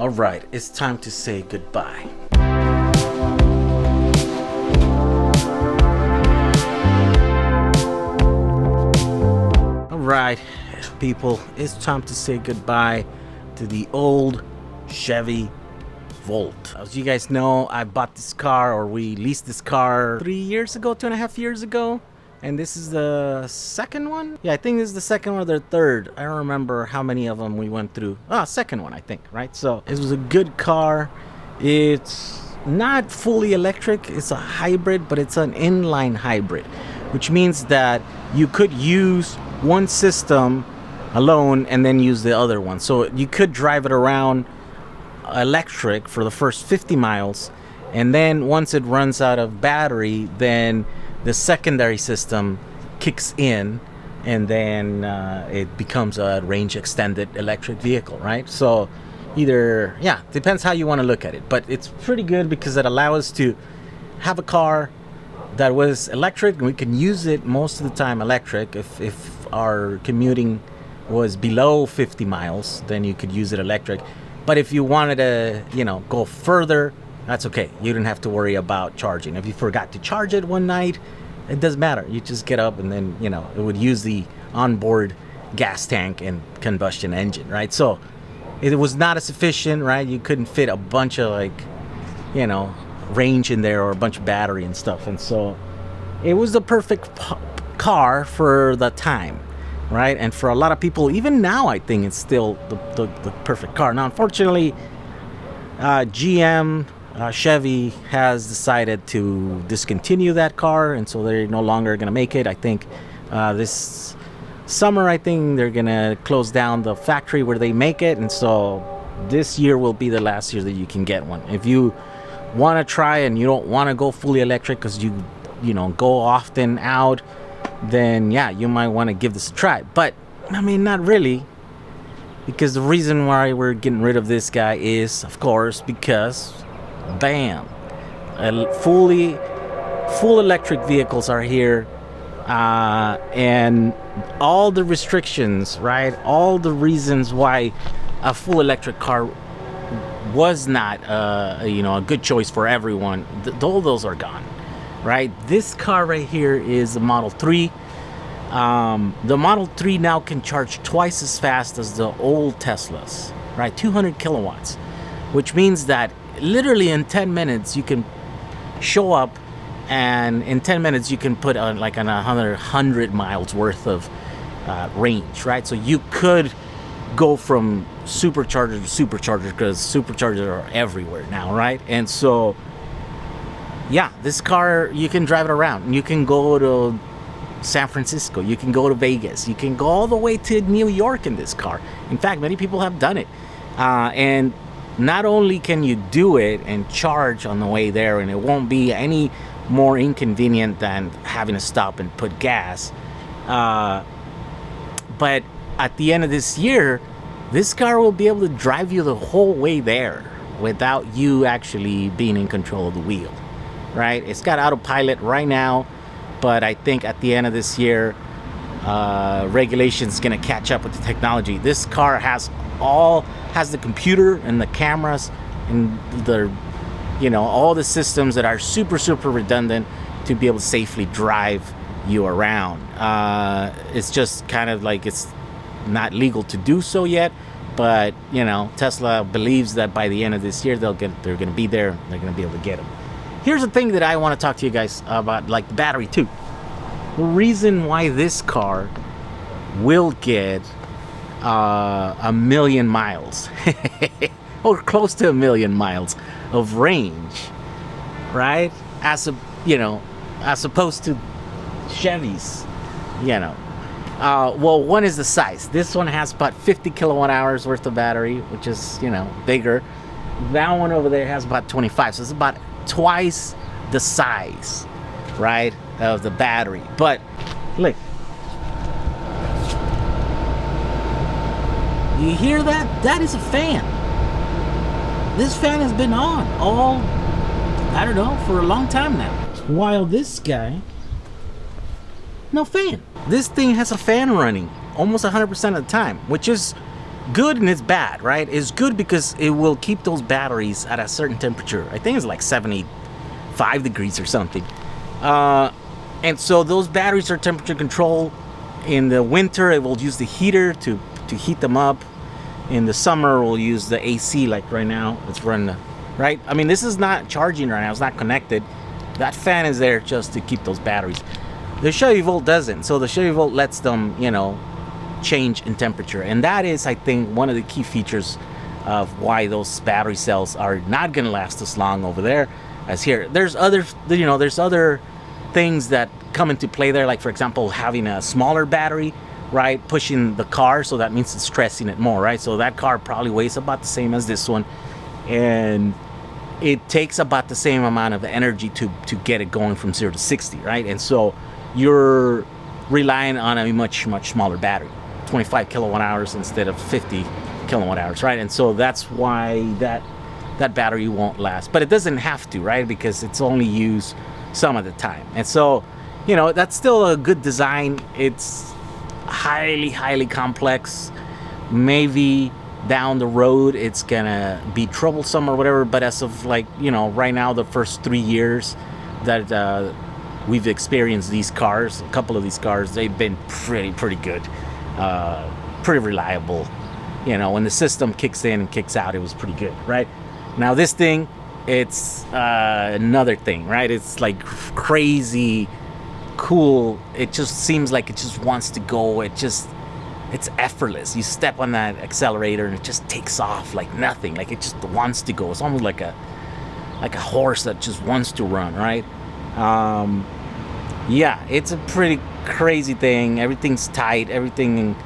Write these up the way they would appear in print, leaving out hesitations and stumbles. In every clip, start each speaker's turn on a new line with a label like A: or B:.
A: All right, it's time to say goodbye. All right, people, it's time to say goodbye to the old Chevy Volt. As you guys know, I bought this car, or we leased this car 3 years ago, 2.5 years ago. And this is the second one? Yeah, I think this is the second one or the third. I don't remember how many of them we went through. Second one, I think, right? So it was a good car. It's not fully electric. It's a hybrid, but it's an inline hybrid, which means that you could use one system alone and then use the other one. So you could drive it around electric for the first 50 miles. And then once it runs out of battery, then the secondary system kicks in, and then it becomes a range extended electric vehicle, right? So either, depends how you want to look at it, but it's pretty good because it allows us to have a car that was electric, and we can use it most of the time electric. If our commuting was below 50 miles, then you could use it electric. But if you wanted to, go further, that's okay. You don't have to worry about charging. If you forgot to charge it one night, it doesn't matter. You just get up and then, it would use the onboard gas tank and combustion engine, right? So it was not as efficient, right? You couldn't fit a bunch of range in there or a bunch of battery and stuff. And so it was the perfect car for the time, right? And for a lot of people, even now, I think it's still the perfect car. Now, unfortunately, GM, Chevy has decided to discontinue that car, and so they're no longer going to make it. I think this summer, I think they're going to close down the factory where they make it, and so this year will be the last year that you can get one. If you want to try and you don't want to go fully electric because you go often out, then you might want to give this a try. But I mean, not really, because the reason why we're getting rid of this guy is, of course, because bam, full electric vehicles are here, and all the restrictions, right? All the reasons why a full electric car was not a good choice for everyone, all those are gone, right? This car right here is the Model 3. The Model 3 now can charge twice as fast as the old Teslas, right? 200 kilowatts, which means that literally in 10 minutes you can show up, and in 10 minutes you can put on like 100 miles worth of range, right? So you could go from supercharger to supercharger, because superchargers are everywhere now, right? And so this car, you can drive it around. You can go to San Francisco, you can go to Vegas, you can go all the way to New York in this car. In fact, many people have done it, and not only can you do it and charge on the way there, and it won't be any more inconvenient than having to stop and put gas, but at the end of this year, this car will be able to drive you the whole way there without you actually being in control of the wheel, right? It's got autopilot right now, but I think at the end of this year, regulations going to catch up with the technology. This car has the computer and the cameras and the all the systems that are super redundant to be able to safely drive you around. It's just kind of like it's not legal to do so yet, but Tesla believes that by the end of this year they're going to be there, they're going to be able to get them. Here's the thing that I want to talk to you guys about, like the battery too. The reason why this car will get 1 million miles or close to 1 million miles of range, right? As opposed to Chevys, well, one is the size. This one has about 50 kilowatt hours worth of battery, which is bigger. That one over there has about 25, so it's about twice the size, right, of the battery. But look, you hear that? That is a fan. This fan has been on for a long time now. While this guy, no fan. This thing has a fan running almost 100% of the time, which is good and it's bad, right? It's good because it will keep those batteries at a certain temperature. I think it's like 75 degrees or something. And so those batteries are temperature control. In the winter, it will use the heater to heat them up. In the summer, we'll use the AC, like right now. It's running, right? I mean, this is not charging right now. It's not connected. That fan is there just to keep those batteries. The Chevy Volt doesn't. So the Chevy Volt lets them, you know, change in temperature. And that is, I think, one of the key features of why those battery cells are not going to last as long over there as here. There's other, you know, there's other things that come into play there. Like, for example, having a smaller battery, right, pushing the car, so that means it's stressing it more, right? So that car probably weighs about the same as this one, and it takes about the same amount of energy to get it going from 0 to 60, right? And so you're relying on a much smaller battery, 25 kilowatt hours instead of 50 kilowatt hours, right? And so that's why that battery won't last. But it doesn't have to, right? Because it's only used some of the time. And so, you know, that's still a good design. It's highly complex. Maybe down the road it's gonna be troublesome or whatever, but as of, like, you know, right now, the first 3 years that we've experienced these cars, a couple of these cars, they've been pretty good, pretty reliable. You know, when the system kicks in and kicks out, it was pretty good, right? Now this thing, it's another thing, right? It's like crazy cool. It just seems like it just wants to go. It's effortless. You step on that accelerator and it just takes off like nothing. Like it just wants to go. It's almost like a horse that just wants to run, right? Yeah, it's a pretty crazy thing. Everything's tight. Everything,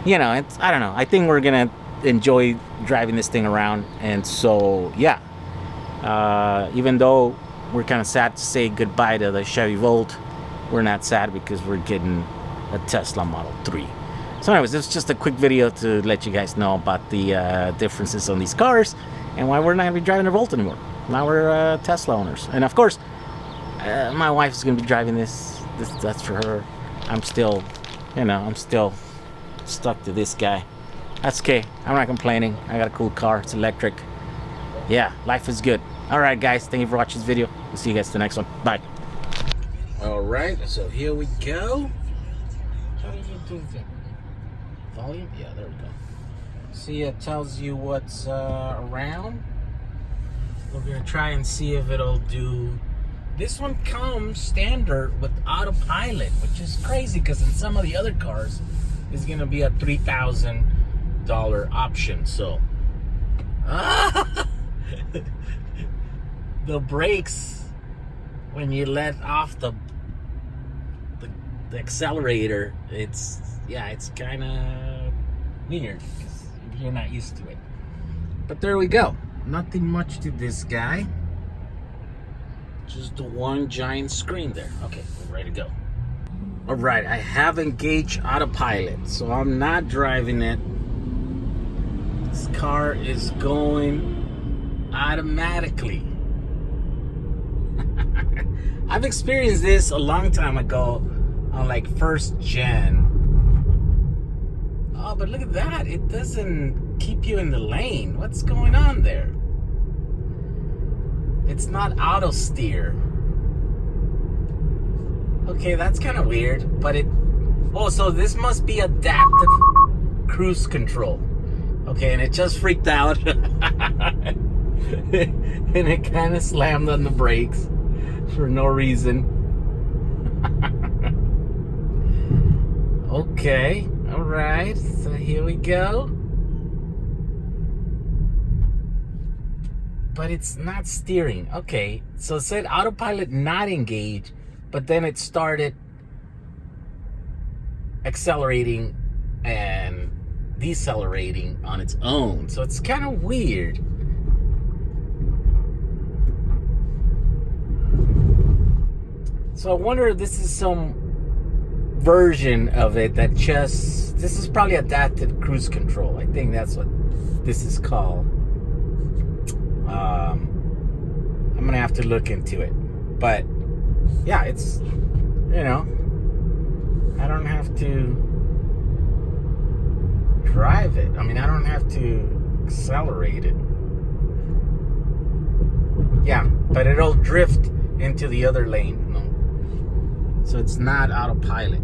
A: you know, I don't know. I think we're gonna enjoy driving this thing around. And so, yeah, even though we're kind of sad to say goodbye to the Chevy Volt, we're not sad because we're getting a Tesla Model 3. So anyways, this is just a quick video to let you guys know about the differences on these cars and why we're not going to be driving a Volt anymore. Now we're Tesla owners. And of course, my wife is going to be driving this. That's for her. I'm still, you know, I'm still stuck to this guy. That's okay. I'm not complaining. I got a cool car. It's electric. Yeah, life is good. All right, guys. Thank you for watching this video. We'll see you guys in the next one. Bye. All right, so here we go. How do you do that? Volume? Yeah, there we go. See, it tells you what's around. We're gonna try and see if it'll do. This one comes standard with autopilot, which is crazy because in some of the other cars, it's gonna be a $3,000 option. So, the brakes, when you let off the accelerator, it's kind of weird because you're not used to it. But there we go. Nothing much to this guy. Just the one giant screen there. Okay, we're ready to go. All right, I have engaged autopilot, so I'm not driving it. This car is going automatically. I've experienced this a long time ago on like first gen. Oh, but look at that. It doesn't keep you in the lane. What's going on there? It's not auto steer. Okay, that's kind of weird, but oh, so this must be adaptive cruise control. Okay, and it just freaked out. And it kind of slammed on the brakes for no reason. Okay, all right, so here we go. But it's not steering. Okay, so it said autopilot not engaged, but then it started accelerating and decelerating on its own. So it's kind of weird. So I wonder if this is some version of it that just, this is probably adaptive cruise control. I think that's what this is called. I'm gonna have to look into it, but yeah, it's, you know, I don't have to drive it. I mean, I don't have to accelerate it. Yeah, but it'll drift into the other lane. No? So it's not autopilot.